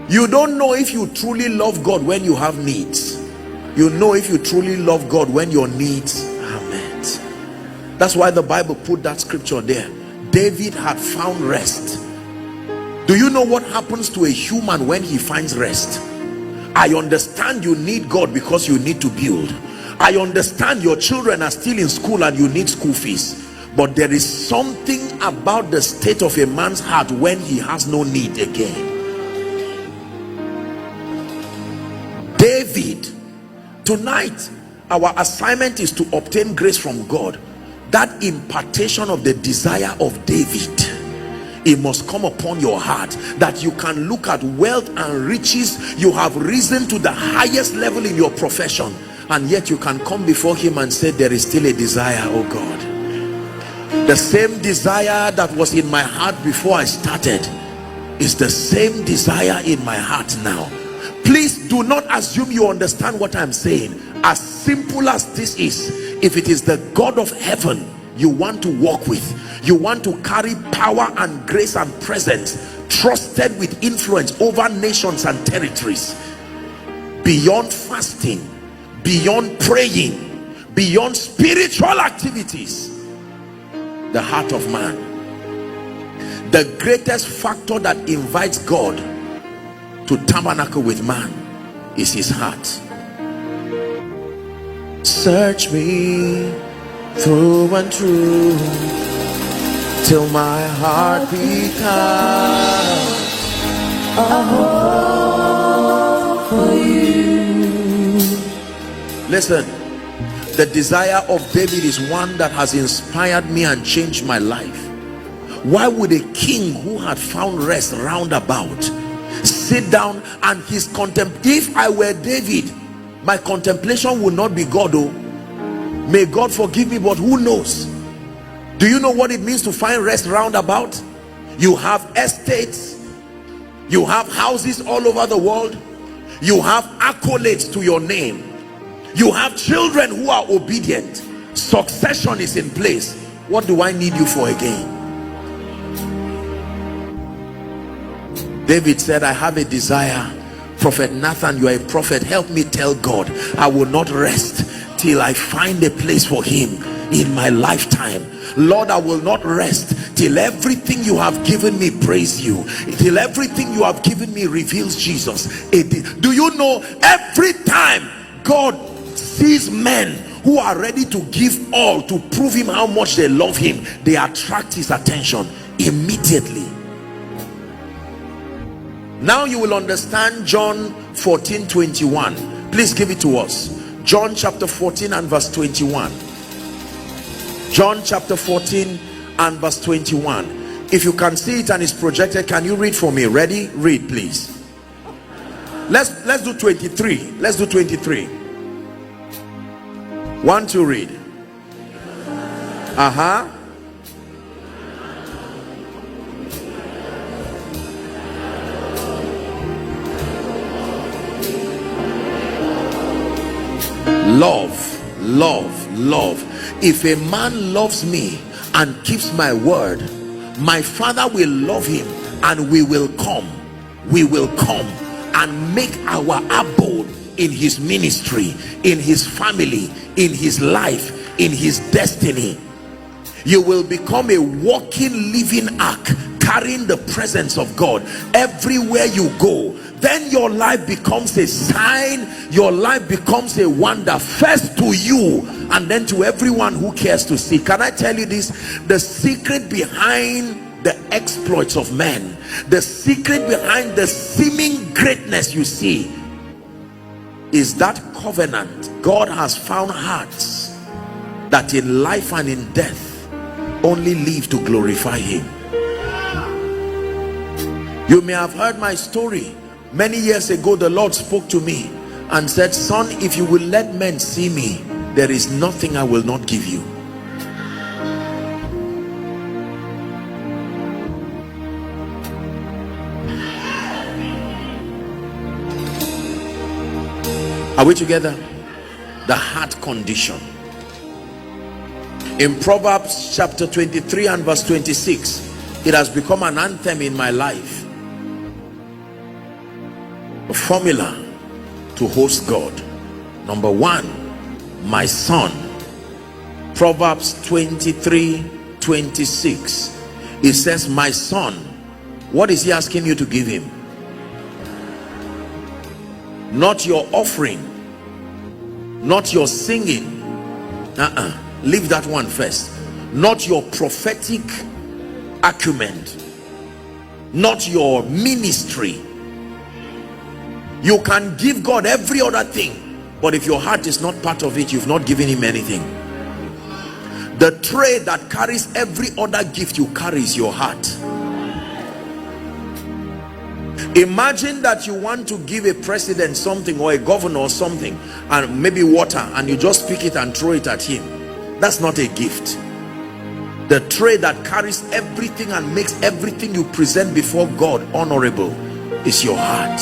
You don't know if you truly love God when you have needs. You know if you truly love God when your needs are met. That's why the Bible put that scripture there. David had found rest. Do you know what happens to a human when he finds rest? I understand you need God because you need to build. I understand your children are still in school and you need school fees. But there is something about the state of a man's heart when he has no need again. David, tonight our assignment is to obtain grace from God. That impartation of the desire of David, it must come upon your heart, that you can look at wealth and riches. You have risen to the highest level in your profession, and yet you can come before him and say, there is still a desire, oh God. The same desire that was in my heart before I started is the same desire in my heart now. Please do not assume you understand what I'm saying. As simple as this is, if it is the God of heaven you want to walk with, you want to carry power and grace and presence, trusted with influence over nations and territories, beyond fasting, beyond praying, beyond spiritual activities, the heart of man, the greatest factor that invites God to tabernacle with man, is his heart. Search me through and through till my heart becomes a home for you. Listen, the desire of David is one that has inspired me and changed my life. Why would a king who had found rest roundabout sit down and his if I were David, my contemplation would not be God, oh, may God forgive me, but who knows? Do you know what it means to find rest roundabout? You have estates, you have houses all over the world, you have accolades to your name, you have children who are obedient, succession is in place. What do I need you for again? David said, I have a desire. Prophet Nathan, you are a prophet, help me tell God I will not rest till I find a place for him in my lifetime. Lord, I will not rest till everything you have given me praise you, till everything you have given me reveals Jesus. Do you know, every time God sees men who are ready to give all to prove him how much they love him, they attract his attention immediately. Now you will understand John 14:21. Please give it to us. John chapter 14 and verse 21. John chapter 14 and verse 21. If you can see it and it's projected, can you read for me? Ready? Read, please. Let's do 23. Let's do 23. 1, 2, read. Love. If a man loves me and keeps my word, my Father will love him, and we will come and make our abode in his ministry, in his family, in his life, in his destiny. You will become a walking, living ark, carrying the presence of God everywhere you go. Then your life becomes a sign, your life becomes a wonder, first to you and then to everyone who cares to see. Can I tell you this? The secret behind the exploits of men, the secret behind the seeming greatness you see, is that covenant. God has found hearts that in life and in death only live to glorify him. You may have heard my story. Many years ago, the Lord spoke to me and said, son, if you will let men see me, there is nothing I will not give you. Are we together? The heart condition. In Proverbs chapter 23 and verse 26, it has become an anthem in my life. The formula to host God. Number one, my son. Proverbs 23:26. It says, my son. What is he asking you to give him? Not your offering, not your singing. Leave that one first. Not your prophetic acumen, not your ministry. You can give God every other thing, but if your heart is not part of it, you've not given him anything. The tray that carries every other gift you carry is your heart. Imagine that you want to give a president something, or a governor or something, and maybe water, and you just pick it and throw it at him. That's not a gift. The tray that carries everything and makes everything you present before God honorable is your heart.